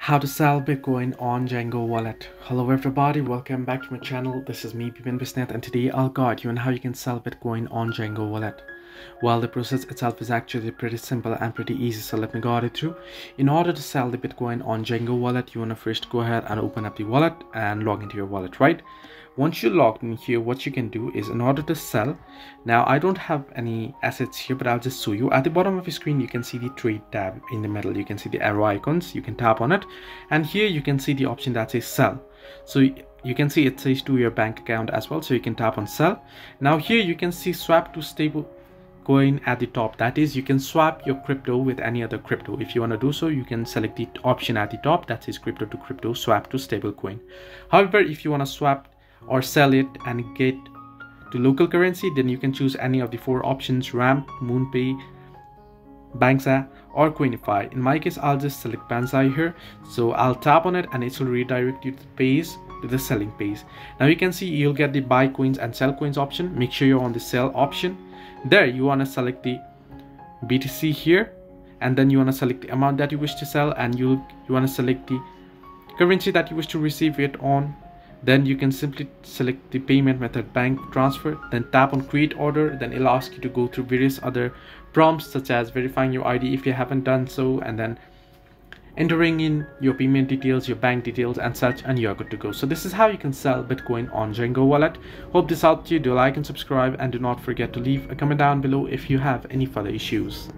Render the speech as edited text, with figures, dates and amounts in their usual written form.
How to sell Bitcoin on ZenGo Wallet. Hello everybody, welcome back to my channel. This is me, Bipin Bisnath, and today I'll guide you on how you can sell Bitcoin on ZenGo Wallet. Well, the process itself is actually pretty simple and pretty easy, so let me guide it through. In order to sell the Bitcoin on ZenGo Wallet, you want to first go ahead and open up the wallet and log into your wallet, right? Once you're logged in here, what you can do is, in order to sell, now I don't have any assets here, but I'll just show you. At the bottom of your screen, you can see the trade tab. In the middle, you can see the arrow icons. You can tap on it, and here you can see the option that says sell. So you can see it says to your bank account as well, so you can tap on sell. Now here you can see swap to stable coin at the top. That is, you can swap your crypto with any other crypto. If you want to do so, you can select the option at the top that says crypto to crypto, swap to stable coin. However, if you want to swap or sell it and get to local currency, then you can choose any of the four options: Ramp, MoonPay, Banxa, or Coinify. In my case, I'll just select Banxa here, so I'll tap on it and it will redirect you to the page, to the selling page. Now you can see you'll get the buy coins and sell coins option. Make sure you're on the sell option. There you want to select the BTC here, and then you want to select the amount that you wish to sell, and you want to select the currency that you wish to receive it on. Then you can simply select the payment method, bank transfer, then tap on create order. Then it'll ask you to go through various other prompts such as verifying your ID if you haven't done so, and then entering in your payment details, your bank details and such, and you're good to go. So this is how you can sell Bitcoin on ZenGo Wallet. Hope this helped you. Do like and subscribe, and do not forget to leave a comment down below if you have any further issues.